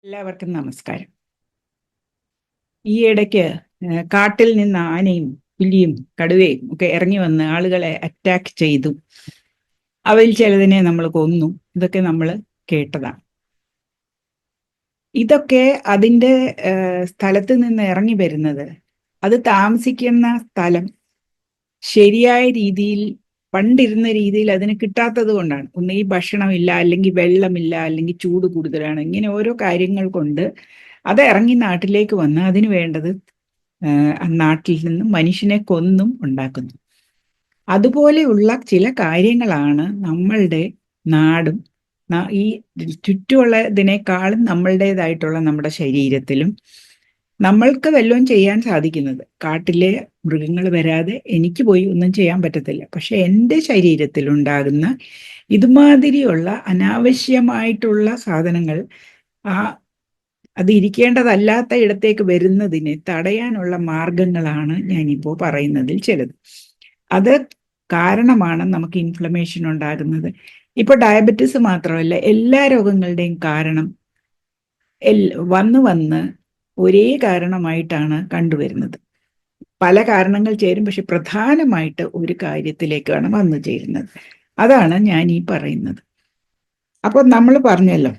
എല്ലാവർക്കും നമസ്കാരം. ഈ ഇടയ്ക്ക് കാട്ടിൽ നിന്ന് ആനയും പുലിയും കടുവയും ഒക്കെ ഇറങ്ങി വന്ന് ആളുകളെ അറ്റാക്ക് ചെയ്തു. അവയിൽ ചിലതിനെ നമ്മൾ കൊന്നു. ഇതൊക്കെ നമ്മൾ കേട്ടതാണ്. ഇതൊക്കെ അതിൻ്റെ സ്ഥലത്ത് നിന്ന് ഇറങ്ങി വരുന്നത്, അത് താമസിക്കുന്ന സ്ഥലം ശരിയായ രീതിയിൽ പണ്ടിരുന്ന രീതിയിൽ അതിന് കിട്ടാത്തത് കൊണ്ടാണ്. ഒന്നുകിൽ ഭക്ഷണമില്ല, അല്ലെങ്കിൽ വെള്ളമില്ല, അല്ലെങ്കിൽ ചൂട് കൂടുതലാണ്. ഇങ്ങനെ ഓരോ കാര്യങ്ങൾ കൊണ്ട് അത് ഇറങ്ങി നാട്ടിലേക്ക് വന്ന് അതിന് വേണ്ടത് നാട്ടിൽ നിന്നും മനുഷ്യനെ കൊന്നും ഉണ്ടാക്കുന്നു. അതുപോലെയുള്ള ചില കാര്യങ്ങളാണ് നമ്മളുടെ നാടും ഈ ചുറ്റുമുള്ളതിനേക്കാളും നമ്മളുടേതായിട്ടുള്ള നമ്മുടെ ശരീരത്തിലും നമ്മൾക്ക് വല്ലതും ചെയ്യാൻ സാധിക്കുന്നത്. കാട്ടിലെ മൃഗങ്ങൾ വരാതെ എനിക്ക് പോയി ഒന്നും ചെയ്യാൻ പറ്റത്തില്ല. പക്ഷെ എൻ്റെ ശരീരത്തിൽ ഉണ്ടാകുന്ന ഇതുമാതിരിയുള്ള അനാവശ്യമായിട്ടുള്ള സാധനങ്ങൾ അത് ഇരിക്കേണ്ടതല്ലാത്ത ഇടത്തേക്ക് വരുന്നതിനെ തടയാനുള്ള മാർഗങ്ങളാണ് ഞാനിപ്പോൾ പറയുന്നതിൽ ചിലത്. അത് കാരണമാണ് നമുക്ക് ഇൻഫ്ലമേഷൻ ഉണ്ടാകുന്നത്. ഇപ്പോൾ ഡയബറ്റിസ് മാത്രമല്ല, എല്ലാ രോഗങ്ങളുടെയും കാരണം വന്ന് ഒരേ കാരണമായിട്ടാണ് കണ്ടുവരുന്നത്. പല കാരണങ്ങൾ ചേരും, പക്ഷെ പ്രധാനമായിട്ട് ഒരു കാര്യത്തിലേക്കാണ് വന്നു ചേരുന്നത്. അതാണ് ഞാൻ ഈ പറയുന്നത്. അപ്പോൾ നമ്മൾ പറഞ്ഞല്ലോ,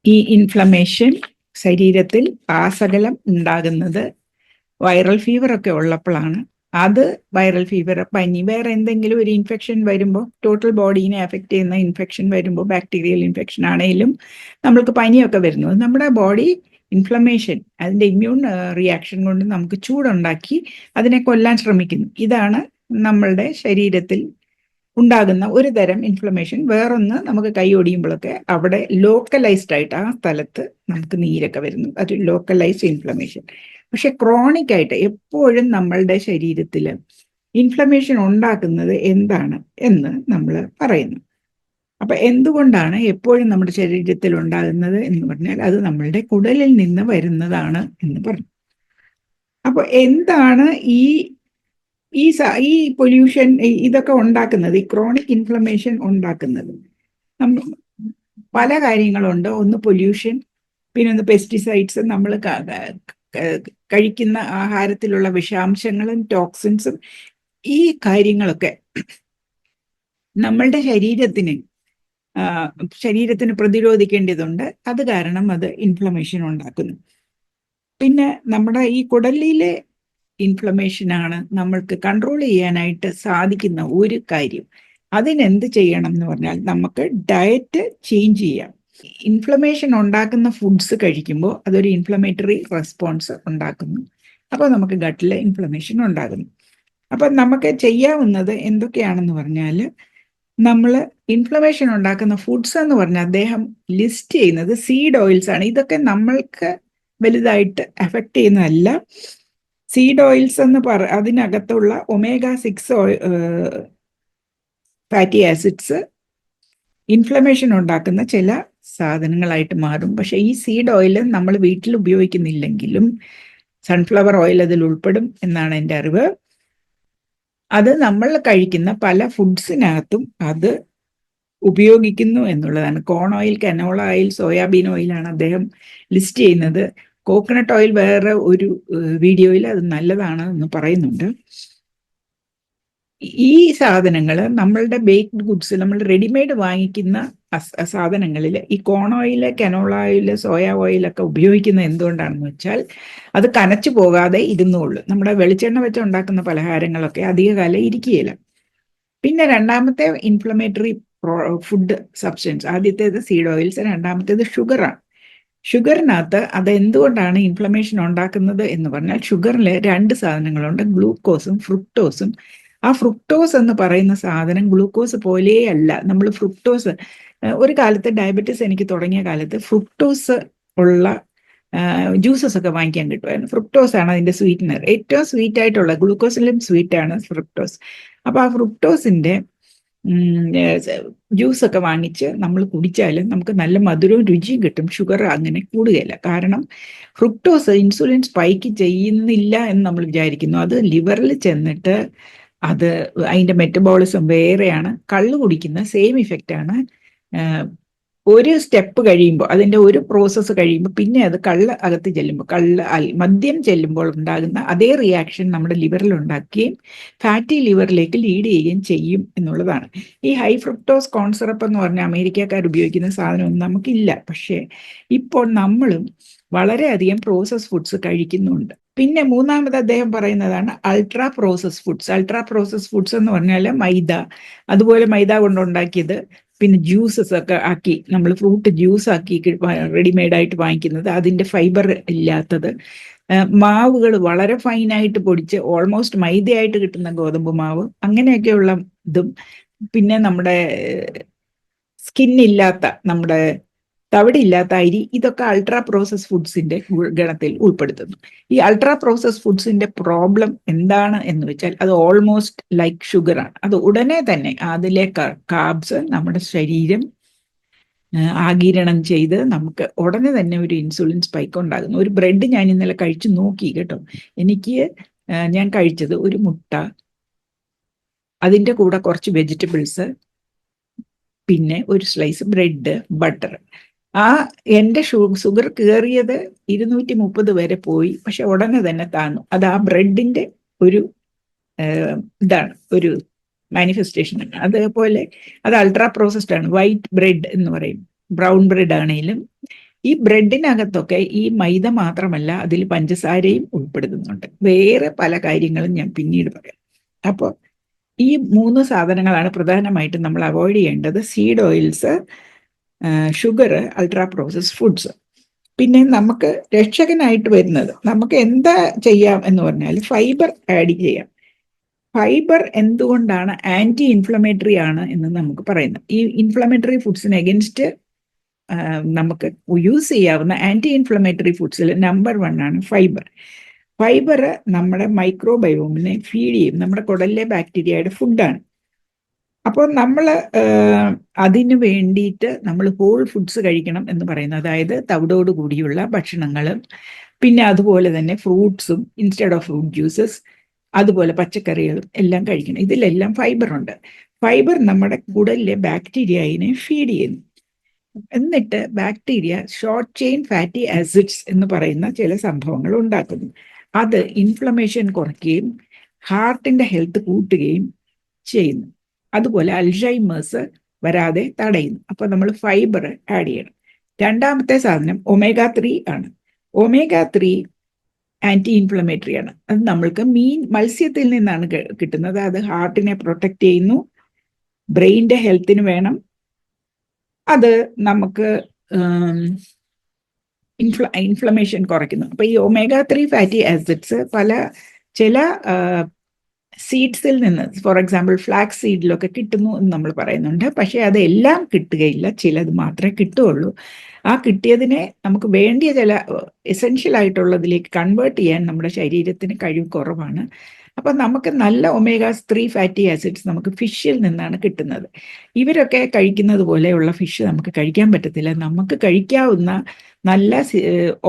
ഈ ഇൻഫ്ലമേഷൻ ശരീരത്തിൽ ആസകലം ഉണ്ടാകുന്നത് വൈറൽ ഫീവർ ഒക്കെ ഉള്ളപ്പോഴാണ്. അത് വൈറൽ ഫീവർ, പനി, വേറെ എന്തെങ്കിലും ഒരു ഇൻഫെക്ഷൻ വരുമ്പോൾ, ടോട്ടൽ ബോഡീനെ അഫക്റ്റ് ചെയ്യുന്ന ഇൻഫെക്ഷൻ വരുമ്പോൾ, ബാക്ടീരിയൽ ഇൻഫെക്ഷൻ ആണെങ്കിലും നമ്മൾക്ക് പനിയൊക്കെ വരുന്നു. നമ്മുടെ ബോഡി ഇൻഫ്ലമേഷൻ, അതിൻ്റെ ഇമ്മ്യൂൺ റിയാക്ഷൻ കൊണ്ട് നമുക്ക് ചൂടുണ്ടാക്കി അതിനെ കൊല്ലാൻ ശ്രമിക്കുന്നു. ഇതാണ് നമ്മളുടെ ശരീരത്തിൽ ഉണ്ടാകുന്ന ഒരു തരം ഇൻഫ്ലമേഷൻ. വേറൊന്ന്, നമുക്ക് കൈ ഒടിയുമ്പോഴൊക്കെ അവിടെ ലോക്കലൈസ്ഡ് ആയിട്ട് ആ സ്ഥലത്ത് നമുക്ക് നീരൊക്കെ വരുന്നു. അത് ലോക്കലൈസ്ഡ് ഇൻഫ്ലമേഷൻ. പക്ഷെ ക്രോണിക് ആയിട്ട് എപ്പോഴും നമ്മളുടെ ശരീരത്തിൽ ഇൻഫ്ലമേഷൻ ഉണ്ടാക്കുന്നത് എന്താണ് എന്ന് നമ്മൾ പറയുന്നു. അപ്പൊ എന്തുകൊണ്ടാണ് എപ്പോഴും നമ്മുടെ ശരീരത്തിൽ ഉണ്ടാകുന്നത് എന്ന് പറഞ്ഞാൽ, അത് നമ്മളുടെ കുടലിൽ നിന്ന് വരുന്നതാണ് എന്ന് പറഞ്ഞു. അപ്പൊ എന്താണ് ഈ പൊല്യൂഷൻ ഇതൊക്കെ ഉണ്ടാക്കുന്നത്, ഈ ക്രോണിക് ഇൻഫ്ലമേഷൻ ഉണ്ടാക്കുന്നത്? പല കാര്യങ്ങളുണ്ട്. ഒന്ന് പൊല്യൂഷൻ, പിന്നെ ഒന്ന് പെസ്റ്റിസൈഡ്സ്, നമ്മൾ കഴിക്കുന്ന ആഹാരത്തിലുള്ള വിഷാംശങ്ങളും ടോക്സിൻസും. ഈ കാര്യങ്ങളൊക്കെ നമ്മളുടെ ശരീരത്തിന് പ്രതിരോധിക്കേണ്ടതുണ്ട്. അത് കാരണം അത് ഇൻഫ്ലമേഷൻ ഉണ്ടാക്കുന്നു. പിന്നെ നമ്മുടെ ഈ കുടലിലെ ഇൻഫ്ലമേഷനാണ് നമ്മൾക്ക് കൺട്രോൾ ചെയ്യാനായിട്ട് സാധിക്കുന്ന ഒരു കാര്യം. അതിനെന്ത് ചെയ്യണം എന്ന് പറഞ്ഞാൽ, നമുക്ക് ഡയറ്റ് ചേഞ്ച് ചെയ്യാം. ഇൻഫ്ലമേഷൻ ഉണ്ടാക്കുന്ന ഫുഡ്സ് കഴിക്കുമ്പോൾ അതൊരു ഇൻഫ്ലമേറ്ററി റെസ്പോൺസ് ഉണ്ടാക്കുന്നു. അപ്പോൾ നമുക്ക് ഗട്ടിൽ ഇൻഫ്ലമേഷൻ ഉണ്ടാകുന്നു. അപ്പം നമുക്ക് ചെയ്യാവുന്നത് എന്തൊക്കെയാണെന്ന് പറഞ്ഞാൽ, നമ്മൾ ഇൻഫ്ലമേഷൻ ഉണ്ടാക്കുന്ന ഫുഡ്സ് എന്ന് പറഞ്ഞാൽ അദ്ദേഹം ലിസ്റ്റ് ചെയ്യുന്നത് സീഡ് ഓയിൽസ് ആണ്. ഇതൊക്കെ നമ്മൾക്ക് വലുതായിട്ട് എഫക്റ്റ് ചെയ്യുന്നതല്ല. സീഡ് ഓയിൽസ് എന്ന് അതിനകത്തുള്ള omega-6 ഫാറ്റി ആസിഡ്സ് ഇൻഫ്ലമേഷൻ ഉണ്ടാക്കുന്ന ചില സാധനങ്ങളായിട്ട് മാറും. പക്ഷെ ഈ സീഡ് ഓയിൽ നമ്മൾ വീട്ടിൽ ഉപയോഗിക്കുന്നില്ലെങ്കിലും സൺഫ്ലവർ ഓയിൽ അതിൽ ഉൾപ്പെടും എന്നാണ് എൻ്റെ അറിവ്. അത് നമ്മൾ കഴിക്കുന്ന പല ഫുഡ്സിനകത്തും അത് ഉപയോഗിക്കുന്നു എന്നുള്ളതാണ്. Corn oil, canola oil, soybean ഓയിലാണ് അദ്ദേഹം ലിസ്റ്റ് ചെയ്യുന്നത്. കോക്കനട്ട് ഓയിൽ വേറെ ഒരു വീഡിയോയിൽ അത് നല്ലതാണ് എന്ന് പറയുന്നുണ്ട്. ഈ സാധനങ്ങൾ നമ്മളുടെ ബേക്ക്ഡ് ഗുഡ്സ്, നമ്മൾ റെഡിമെയ്ഡ് വാങ്ങിക്കുന്ന സാധനങ്ങളിൽ ഈ കോൺ ഓയിൽ, കനോള ഓയിൽ, സോയ ഓയിലൊക്കെ ഉപയോഗിക്കുന്നത് എന്തുകൊണ്ടാണെന്ന് വെച്ചാൽ, അത് കനച്ചു പോകാതെ ഇരുന്നുള്ളൂ. നമ്മുടെ വെളിച്ചെണ്ണ വെച്ച് ഉണ്ടാക്കുന്ന പലഹാരങ്ങളൊക്കെ അധികകാലം ഇരിക്കുകയില്ല. പിന്നെ രണ്ടാമത്തെ ഇൻഫ്ലമേറ്ററി ഫുഡ് സബ്സ്റ്റൻസ്, ആദ്യത്തേത് സീഡ് ഓയിൽസ്, രണ്ടാമത്തേത് ഷുഗറാണ്. ഷുഗറിനകത്ത് അത് എന്തുകൊണ്ടാണ് ഇൻഫ്ലമേഷൻ ഉണ്ടാക്കുന്നത് എന്ന് പറഞ്ഞാൽ, ഷുഗറിൽ രണ്ട് സാധനങ്ങളുണ്ട്, ഗ്ലൂക്കോസും ഫ്രുക്ടോസും. ആ ഫ്രുക്ടോസ് എന്ന് പറയുന്ന സാധനം ഗ്ലൂക്കോസ് പോലെയല്ല. നമ്മൾ ഫ്രുക്ടോസ്, ഒരു കാലത്ത് ഡയബറ്റിസ് എനിക്ക് തുടങ്ങിയ കാലത്ത് ഫ്രുക്ടോസ് ഉള്ള ജ്യൂസസ് ഒക്കെ വാങ്ങിക്കാൻ കിട്ടുമായിരുന്നു. ഫ്രുക്ടോസ് ആണ് അതിൻ്റെ സ്വീറ്റ്നർ. ഏറ്റവും സ്വീറ്റ് ആയിട്ടുള്ള, ഗ്ലൂക്കോസിലും സ്വീറ്റാണ് ഫ്രുക്ടോസ്. അപ്പോൾ ആ ഫ്രുക്ടോസിൻ്റെ ജ്യൂസൊക്കെ വാങ്ങിച്ച് നമ്മൾ കുടിച്ചാലും നമുക്ക് നല്ല മധുരവും രുചിയും കിട്ടും. ഷുഗർ അങ്ങനെ കൂടുകയില്ല. കാരണം ഫ്രുക്ടോസ് ഇൻസുലിൻ സ്പൈക്ക് ചെയ്യുന്നില്ല എന്ന് നമ്മൾ വിചാരിക്കുന്നു. അത് ലിവറിൽ ചെന്നിട്ട് അത് അതിൻ്റെ മെറ്റബോളിസം വേറെയാണ്. കള്ള് കുടിക്കുന്ന സെയിം ഇഫക്റ്റാണ് ഒരു സ്റ്റെപ്പ് കഴിയുമ്പോൾ, അതിൻ്റെ ഒരു പ്രോസസ്സ് കഴിയുമ്പോൾ പിന്നെ അത് കള്ള് അകത്ത് ചെല്ലുമ്പോൾ, മദ്യം ചെല്ലുമ്പോൾ ഉണ്ടാകുന്ന അതേ റിയാക്ഷൻ നമ്മുടെ ലിവറിൽ ഉണ്ടാക്കുകയും ഫാറ്റി ലിവറിലേക്ക് ലീഡ് ചെയ്യുകയും ചെയ്യും എന്നുള്ളതാണ്. ഈ ഹൈ ഫ്രക്ടോസ് കോൺ സിറപ്പ് എന്ന് പറഞ്ഞാൽ അമേരിക്കക്കാർ ഉപയോഗിക്കുന്ന സാധനമൊന്നും നമുക്കില്ല. പക്ഷേ ഇപ്പോൾ നമ്മളും വളരെയധികം പ്രോസസ് ഫുഡ്സ് കഴിക്കുന്നുണ്ട്. പിന്നെ മൂന്നാമത് അദ്ദേഹം പറയുന്നതാണ് ultra process foods. Ultra process foods എന്ന് പറഞ്ഞാൽ മൈദ, അതുപോലെ മൈദ കൊണ്ടുണ്ടാക്കിയത്, പിന്നെ ജ്യൂസസ് ഒക്കെ ആക്കി, നമ്മൾ ഫ്രൂട്ട് ജ്യൂസ് ആക്കി റെഡിമെയ്ഡ് ആയിട്ട് വാങ്ങിക്കുന്നത്, അതിൻ്റെ ഫൈബർ ഇല്ലാത്തത്, മാവുകൾ വളരെ ഫൈനായിട്ട് പൊടിച്ച് ഓൾമോസ്റ്റ് മൈദയായിട്ട് കിട്ടുന്ന ഗോതമ്പ് മാവ്, അങ്ങനെയൊക്കെയുള്ള ഇതും, പിന്നെ നമ്മുടെ സ്കിന്നില്ലാത്ത, നമ്മുടെ തവിടില്ലാത്ത അരി, ഇതൊക്കെ അൾട്രാ പ്രോസസ് ഫുഡ്സിന്റെ ഗണത്തിൽ ഉൾപ്പെടുത്തുന്നു. ഈ അൾട്രാ പ്രോസസ് ഫുഡ്സിന്റെ പ്രോബ്ലം എന്താണ് എന്ന് വെച്ചാൽ അത് ഓൾമോസ്റ്റ് ലൈക്ക് ഷുഗറാണ്. അത് ഉടനെ തന്നെ അതിലെ കാർബ്സ് നമ്മുടെ ശരീരം ആഗിരണം ചെയ്ത് നമുക്ക് ഉടനെ തന്നെ ഒരു ഇൻസുലിൻ സ്പൈക്ക് ഉണ്ടാകുന്നു. ഒരു ബ്രെഡ് ഞാൻ ഇന്നലെ കഴിച്ചു നോക്കി കേട്ടോ. ഞാൻ കഴിച്ചത് ഒരു മുട്ട, അതിൻ്റെ കൂടെ കുറച്ച് വെജിറ്റബിൾസ്, പിന്നെ ഒരു സ്ലൈസ് ബ്രെഡ്, ബട്ടർ. എൻ്റെ ഷുഗർ കയറിയത് 230 വരെ പോയി, പക്ഷെ ഉടനെ തന്നെ താന്നു. അത് ആ ബ്രെഡിന്റെ ഒരു ഇതാണ്, ഒരു മാനിഫെസ്റ്റേഷൻ ആണ്. അതേപോലെ അത് അൾട്രാ പ്രോസസ്ഡ് ആണ്. വൈറ്റ് ബ്രെഡ് എന്ന് പറയും, ബ്രൗൺ ബ്രെഡ് ആണെങ്കിലും ഈ ബ്രെഡിനകത്തൊക്കെ ഈ മൈദ മാത്രമല്ല, അതിൽ പഞ്ചസാരയും ഉൾപ്പെടുത്തുന്നുണ്ട്. വേറെ പല കാര്യങ്ങളും ഞാൻ പിന്നീട് പറയാം. അപ്പോൾ ഈ 3 സാധനങ്ങളാണ് പ്രധാനമായിട്ടും നമ്മൾ അവോയ്ഡ് ചെയ്യേണ്ടത്: seed oils, sugar, ultra processed foods. പിന്നെ നമുക്ക് രക്ഷകനായിട്ട് വരുന്നത്, നമുക്ക് എന്താ ചെയ്യാം എന്ന് പറഞ്ഞാൽ ഫൈബർ ആഡ് ചെയ്യാം. ഫൈബർ എന്തുകൊണ്ടാണ് ആന്റി ഇൻഫ്ലമേറ്ററി ആണ് എന്ന് നമുക്ക് പറയുന്നത്. ഈ ഇൻഫ്ലമേറ്ററി ഫുഡ്സിന് എഗൻസ്റ്റ് നമുക്ക് യൂസ് ചെയ്യാവുന്ന ആന്റി ഇൻഫ്ലമേറ്ററി ഫുഡ്സിൽ നമ്പർ 1 ആണ് ഫൈബർ. ഫൈബർ നമ്മുടെ മൈക്രോബയോമിനെ ഫീഡ് ചെയ്യും, നമ്മുടെ കുടലിലെ ബാക്ടീരിയയുടെ ഫുഡാണ്. അപ്പോൾ നമ്മൾ അതിന് വേണ്ടിയിട്ട് നമ്മൾ ഹോൾ ഫുഡ്സ് കഴിക്കണം എന്ന് പറയുന്നത്, അതായത് തവിടോട് കൂടിയുള്ള ഭക്ഷണങ്ങളും, പിന്നെ അതുപോലെ തന്നെ ഫ്രൂട്ട്സും ഇൻസ്റ്റെഡ് ഓഫ് ഫ്രൂട്ട് ജ്യൂസസ്, അതുപോലെ പച്ചക്കറികളും എല്ലാം കഴിക്കണം. ഇതിലെല്ലാം ഫൈബർ ഉണ്ട്. ഫൈബർ നമ്മുടെ കുടലിലെ ബാക്ടീരിയയെ ഫീഡ് ചെയ്യുന്നു. എന്നിട്ട് bacteria short chain fatty acids എന്ന് പറയുന്ന ചില സംഭവങ്ങൾ ഉണ്ടാക്കുന്നു. അത് ഇൻഫ്ലമേഷൻ കുറയ്ക്കുകയും ഹാർട്ടിന്റെ ഹെൽത്ത് കൂട്ടുകയും ചെയ്യുന്നു. അതുപോലെ അൽഷൈമേഴ്സ് വരാതെ തടയുന്നു. അപ്പോൾ നമ്മൾ ഫൈബർ ആഡ് ചെയ്യണം. രണ്ടാമത്തെ സാധനം omega-3 ആണ്. omega-3 ആന്റി ഇൻഫ്ലമേറ്ററി ആണ്. അത് നമ്മൾക്ക് മത്സ്യത്തിൽ നിന്നാണ് കിട്ടുന്നത്. അത് ഹാർട്ടിനെ പ്രൊട്ടക്റ്റ് ചെയ്യുന്നു, ബ്രെയിൻ്റെ ഹെൽത്തിന് വേണം. അത് നമുക്ക് ഇൻഫ്ലമേഷൻ കുറയ്ക്കുന്നു. അപ്പോൾ ഈ omega-3 ഫാറ്റി ആസിഡ്സ് ചില സീഡ്സിൽ നിന്ന്, ഫോർ എക്സാമ്പിൾ ഫ്ലാക്സ് സീഡിലൊക്കെ കിട്ടുന്നു എന്ന് നമ്മൾ പറയുന്നുണ്ട്. പക്ഷേ അതെല്ലാം കിട്ടുകയില്ല, ചിലത് മാത്രമേ കിട്ടുകയുള്ളൂ. ആ കിട്ടിയതിനെ നമുക്ക് വേണ്ടിയ ചില എസെൻഷ്യൽ ആയിട്ടുള്ളതിലേക്ക് കൺവേർട്ട് ചെയ്യാൻ നമ്മുടെ ശരീരത്തിന് കഴിവ് കുറവാണ്. അപ്പം നമുക്ക് നല്ല omega-3 ഫാറ്റി ആസിഡ്സ് നമുക്ക് ഫിഷിൽ നിന്നാണ് കിട്ടുന്നത്. ഇവരൊക്കെ കഴിക്കുന്നത് പോലെയുള്ള ഫിഷ് നമുക്ക് കഴിക്കാൻ പറ്റത്തില്ല. നമുക്ക് കഴിക്കാവുന്ന നല്ല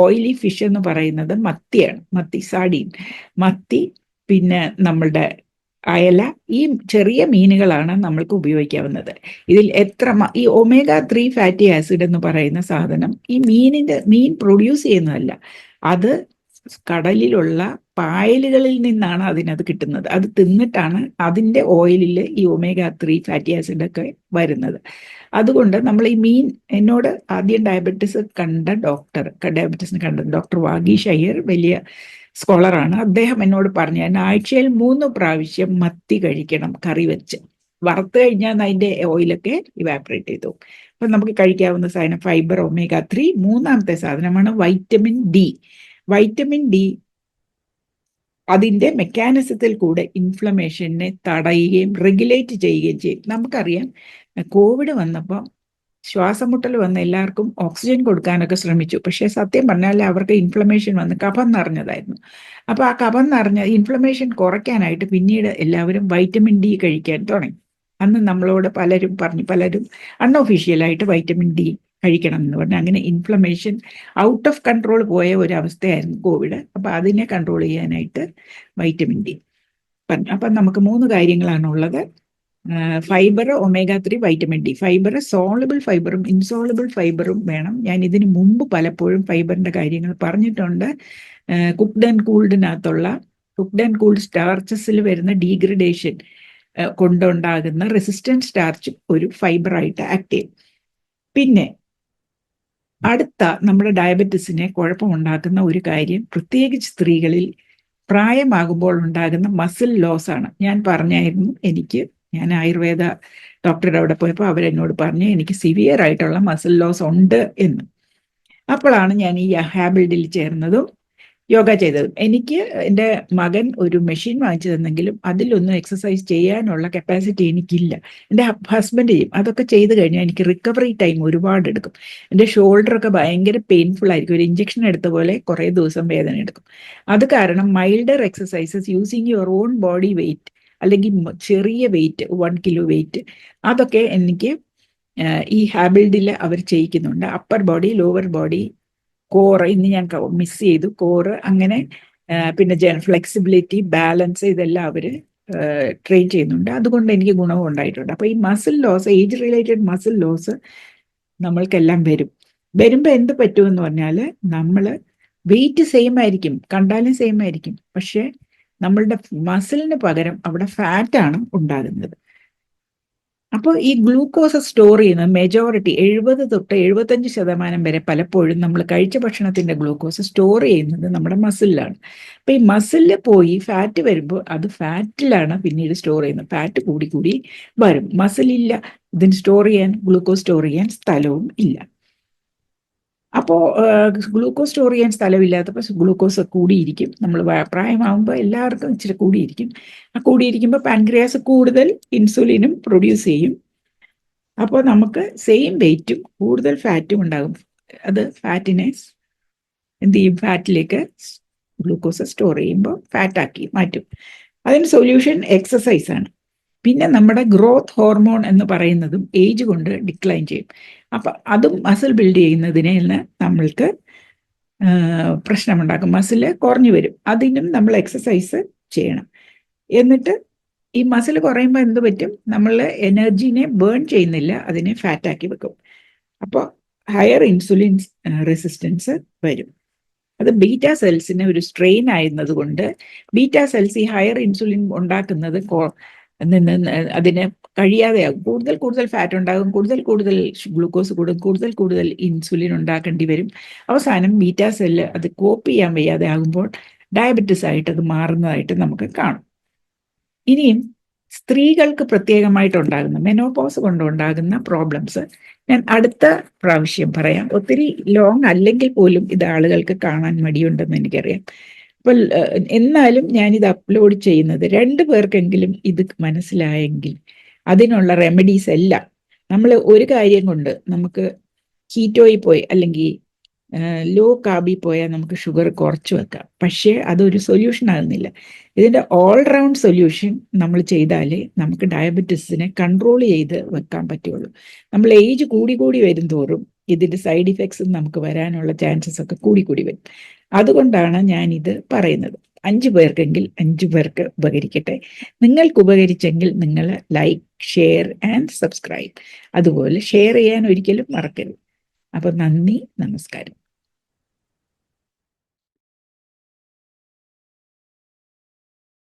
ഓയിലി ഫിഷ് എന്ന് പറയുന്നത് മത്തിയാണ്. സാഡീൻ, മത്തി, പിന്നെ നമ്മളുടെ അയല, ഈ ചെറിയ മീനുകളാണ് നമ്മൾക്ക് ഉപയോഗിക്കാവുന്നത്. ഇതിൽ ഈ omega-3 ഫാറ്റി ആസിഡ് എന്ന് പറയുന്ന സാധനം ഈ മീൻ പ്രൊഡ്യൂസ് ചെയ്യുന്നതല്ല, അത് കടലിലുള്ള പായലുകളിൽ നിന്നാണ് അതിനത് കിട്ടുന്നത്. അത് തിന്നിട്ടാണ് അതിൻ്റെ ഓയിലിൽ ഈ omega-3 ഫാറ്റി ആസിഡ് ഒക്കെ വരുന്നത്. അതുകൊണ്ട് നമ്മൾ ഈ എന്നോട് ആദ്യം ഡയബറ്റീസിന് കണ്ട ഡോക്ടർ വാഗീഷ് അയ്യർ, വലിയ സ്കോളറാണ്. അദ്ദേഹം എന്നോട് പറഞ്ഞു, ഞാൻ ആഴ്ചയിൽ 3 പ്രാവശ്യം മത്തി കഴിക്കണം, കറി വെച്ച്. വറുത്ത് കഴിഞ്ഞാൽ അതിൻ്റെ ഓയിലൊക്കെ ഇവാപറേറ്റ് ചെയ്തു. അപ്പം നമുക്ക് കഴിക്കാവുന്ന സാധനം ഫൈബർ, omega-3. മൂന്നാമത്തെ സാധനമാണ് വൈറ്റമിൻ ഡി. വൈറ്റമിൻ ഡി അതിൻ്റെ മെക്കാനിസത്തിൽ കൂടെ ഇൻഫ്ലമേഷനെ തടയുകയും റെഗുലേറ്റ് ചെയ്യുകയും ചെയ്യും. നമുക്കറിയാം, കോവിഡ് വന്നപ്പോൾ ശ്വാസം മുട്ടൽ വന്ന എല്ലാവർക്കും ഓക്സിജൻ കൊടുക്കാനൊക്കെ ശ്രമിച്ചു. പക്ഷേ സത്യം പറഞ്ഞാൽ അവർക്ക് ഇൻഫ്ലമേഷൻ വന്ന് കഫം നിറഞ്ഞതായിരുന്നു. അപ്പോൾ ആ കഫം നിറഞ്ഞ ഇൻഫ്ലമേഷൻ കുറയ്ക്കാനായിട്ട് പിന്നീട് എല്ലാവരും വൈറ്റമിൻ ഡി കഴിക്കാൻ തുടങ്ങി. അന്ന് നമ്മളോട് പലരും അൺഒഫീഷ്യലായിട്ട് വൈറ്റമിൻ ഡി കഴിക്കണം എന്ന് പറഞ്ഞു. അങ്ങനെ ഇൻഫ്ലമേഷൻ ഔട്ട് ഓഫ് കൺട്രോൾ പോയ ഒരു അവസ്ഥയായിരുന്നു കോവിഡ്. അപ്പോൾ അതിനെ കൺട്രോൾ ചെയ്യാനായിട്ട് വൈറ്റമിൻ ഡി പറഞ്ഞു. അപ്പം നമുക്ക് 3 കാര്യങ്ങളാണുള്ളത്: fibre, omega-3, vitamin D. Fibre soluble ഫൈബറും ഇൻസോളബിൾ ഫൈബറും വേണം. ഞാൻ ഇതിന് മുമ്പ് പലപ്പോഴും ഫൈബറിന്റെ കാര്യങ്ങൾ പറഞ്ഞിട്ടുണ്ട്. കുക്ക്ഡ് ആൻഡ് കൂൾഡിനകത്തുള്ള കുക്ക്ഡ് ആൻഡ് കൂൾഡ് സ്റ്റാർച്ചസിൽ വരുന്ന ഡീഗ്രഡേഷൻ കൊണ്ടുണ്ടാകുന്ന റെസിസ്റ്റന്റ് സ്റ്റാർച്ച് ഒരു ഫൈബറായിട്ട് ആക്ട് ചെയ്യും. പിന്നെ അടുത്ത നമ്മുടെ ഡയബറ്റിസിനെ കുഴപ്പമുണ്ടാക്കുന്ന ഒരു കാര്യം, പ്രത്യേകിച്ച് സ്ത്രീകളിൽ പ്രായമാകുമ്പോൾ ഉണ്ടാകുന്ന മസിൽ ലോസ് ആണ്. ഞാൻ പറഞ്ഞായിരുന്നു, ഞാൻ ആയുർവേദ ഡോക്ടറുടെ അവിടെ പോയപ്പോൾ അവരെന്നോട് പറഞ്ഞു എനിക്ക് സിവിയർ ആയിട്ടുള്ള മസിൽ ലോസ് ഉണ്ട് എന്ന്. അപ്പോഴാണ് ഞാൻ ഈ ഹാബിൾഡിൽ ചേർന്നതും യോഗ ചെയ്തതും. എനിക്ക് എൻ്റെ മകൻ ഒരു മെഷീൻ വാങ്ങിച്ചു തന്നെങ്കിലും അതിലൊന്നും എക്സസൈസ് ചെയ്യാനുള്ള കപ്പാസിറ്റി എനിക്കില്ല. എൻ്റെ ഹസ്ബൻഡ് ചെയ്യും. അതൊക്കെ ചെയ്ത് കഴിഞ്ഞാൽ എനിക്ക് റിക്കവറി ടൈം ഒരുപാട് എടുക്കും. എൻ്റെ ഷോൾഡറൊക്കെ ഭയങ്കര പെയിൻഫുൾ ആയിരിക്കും. ഒരു ഇഞ്ചക്ഷൻ എടുത്ത പോലെ കുറേ ദിവസം വേദന എടുക്കും. അത് കാരണം milder exercises using your own body weight, അല്ലെങ്കിൽ ചെറിയ വെയിറ്റ്, 1 കിലോ വെയിറ്റ്, അതൊക്കെ എനിക്ക് ഈ ഹാബിൾഡിൽ അവർ ചെയ്യിക്കുന്നുണ്ട്. Upper body, lower body, core ഇന്ന് ഞാൻ മിസ് ചെയ്തു. കോറ്, അങ്ങനെ പിന്നെ ഫ്ലെക്സിബിലിറ്റി, ബാലൻസ്, ഇതെല്ലാം അവർ ട്രെയിൻ ചെയ്യുന്നുണ്ട്. അതുകൊണ്ട് എനിക്ക് ഗുണവും ഉണ്ടായിട്ടുണ്ട്. അപ്പോൾ ഈ muscle loss, age related muscle loss നമ്മൾക്കെല്ലാം വരുമ്പോൾ എന്ത് പറ്റുമെന്ന് പറഞ്ഞാൽ, നമ്മൾ വെയിറ്റ് സെയിം ആയിരിക്കും, കണ്ടാലും സെയിം ആയിരിക്കും, പക്ഷേ നമ്മളുടെ മസിലിന് പകരം അവിടെ ഫാറ്റാണ് ഉണ്ടാകുന്നത്. അപ്പോൾ ഈ ഗ്ലൂക്കോസ് സ്റ്റോർ ചെയ്യുന്നത് മെജോറിറ്റി 70 തൊട്ട് 75% വരെ പലപ്പോഴും നമ്മൾ കഴിച്ച ഭക്ഷണത്തിന്റെ ഗ്ലൂക്കോസ് സ്റ്റോർ ചെയ്യുന്നത് നമ്മുടെ മസിലിലാണ്. അപ്പൊ ഈ മസിലിൽ പോയി ഫാറ്റ് വരുമ്പോൾ അത് ഫാറ്റിലാണ് പിന്നീട് സ്റ്റോർ ചെയ്യുന്നത്. ഫാറ്റ് കൂടി കൂടി വരും. മസിലില്ല, ഇതിന് ഗ്ലൂക്കോസ് സ്റ്റോർ ചെയ്യാൻ സ്ഥലവും ഇല്ല. അപ്പോൾ ഗ്ലൂക്കോസ് സ്റ്റോർ ചെയ്യാൻ സ്ഥലമില്ലാത്തപ്പോൾ ഗ്ലൂക്കോസ് കൂടിയിരിക്കും. നമ്മൾ പ്രായമാകുമ്പോൾ എല്ലാവർക്കും ഇച്ചിരി കൂടിയിരിക്കും. ആ കൂടിയിരിക്കുമ്പോൾ പാൻക്രിയാസ് കൂടുതൽ ഇൻസുലിനും പ്രൊഡ്യൂസ് ചെയ്യും. അപ്പോൾ നമുക്ക് സെയിം വെയിറ്റും കൂടുതൽ ഫാറ്റും ഉണ്ടാകും. അത് ഫാറ്റിനെ എന്ത് ചെയ്യും? ഫാറ്റിലേക്ക് ഗ്ലൂക്കോസ് സ്റ്റോർ ചെയ്യുമ്പോൾ ഫാറ്റാക്കി മാറ്റും. അതിന് സൊല്യൂഷൻ എക്സസൈസ് ആണ്. പിന്നെ നമ്മുടെ ഗ്രോത്ത് ഹോർമോൺ എന്ന് പറയുന്നതും ഏജ് കൊണ്ട് ഡിക്ലൈൻ ചെയ്യും. അപ്പം അതും മസിൽ ബിൽഡ് ചെയ്യുന്നതിനെ നമ്മൾക്ക് പ്രശ്നമുണ്ടാക്കും. മസിൽ കുറഞ്ഞു വരും. അതിനും നമ്മൾ എക്സസൈസ് ചെയ്യണം. എന്നിട്ട് ഈ മസിൽ കുറയുമ്പോൾ എന്ത് പറ്റും? നമ്മൾ എനർജീനെ ബേൺ ചെയ്യുന്നില്ല, അതിനെ ഫാറ്റാക്കി വെക്കും. അപ്പോൾ ഹയർ ഇൻസുലിൻ റെസിസ്റ്റൻസ് വരും. അത് ബീറ്റാ സെൽസിന് ഒരു സ്ട്രെയിൻ ആയിരുന്നത് കൊണ്ട് ബീറ്റാ സെൽസ് ഈ ഹയർ ഇൻസുലിൻ ഉണ്ടാക്കുന്നത് അതിന് കഴിയാതെയാകും. കൂടുതൽ ഫാറ്റ് ഉണ്ടാകും, കൂടുതൽ ഗ്ലൂക്കോസ് കൂടും, കൂടുതൽ ഇൻസുലിൻ ഉണ്ടാക്കേണ്ടി വരും. അവസാനം ബീറ്റാ സെല്ല് അത് കോപ്പ് ചെയ്യാൻ വയ്യാതെ ആകുമ്പോൾ ഡയബറ്റിസ് ആയിട്ട് അത് മാറുന്നതായിട്ട് നമുക്ക് കാണും. ഇനിയും സ്ത്രീകൾക്ക് പ്രത്യേകമായിട്ടുണ്ടാകുന്ന മെനോപോസ് കൊണ്ടുണ്ടാകുന്ന പ്രോബ്ലംസ് ഞാൻ അടുത്ത പ്രാവശ്യം പറയാം. ഒത്തിരി ലോങ് അല്ലെങ്കിൽ പോലും ഇത് ആളുകൾക്ക് കാണാൻ മടിയുണ്ടെന്ന് എനിക്കറിയാം. അപ്പോൾ എന്നാലും ഞാനിത് അപ്ലോഡ് ചെയ്യുന്നത് 2 പേർക്കെങ്കിലും ഇത് മനസ്സിലായെങ്കിൽ അതിനുള്ള റെമഡീസ് എല്ലാം, നമ്മൾ ഒരു കാര്യം കൊണ്ട് നമുക്ക് കീറ്റോയിൽ പോയി അല്ലെങ്കിൽ ലോ കാർബിൽ പോയാൽ നമുക്ക് ഷുഗർ കുറച്ച് വെക്കാം. പക്ഷേ അതൊരു സൊല്യൂഷൻ ആകുന്നില്ല. ഇതിൻ്റെ ഓൾ റൗണ്ട് സൊല്യൂഷൻ നമ്മൾ ചെയ്താലേ നമുക്ക് ഡയബറ്റീസിനെ കൺട്രോൾ ചെയ്ത് വെക്കാൻ പറ്റുള്ളൂ. നമ്മൾ ഏജ് കൂടി വരും തോറും ഇതിൻ്റെ സൈഡ് ഇഫക്ട്സ് നമുക്ക് വരാനുള്ള ചാൻസസ് ഒക്കെ കൂടി വരും. അതുകൊണ്ടാണ് ഞാനിത് പറയുന്നത്. 5 പേർക്കെങ്കിൽ 5 പേർക്ക് ഉപകരിക്കട്ടെ. നിങ്ങൾക്ക് ഉപകരിച്ചെങ്കിൽ നിങ്ങൾ ലൈക്ക്, ഷെയർ ആൻഡ് സബ്സ്ക്രൈബ്. അതുപോലെ ഷെയർ ചെയ്യാൻ ഒരിക്കലും മറക്കരുത്. അപ്പോൾ നന്ദി, നമസ്കാരം.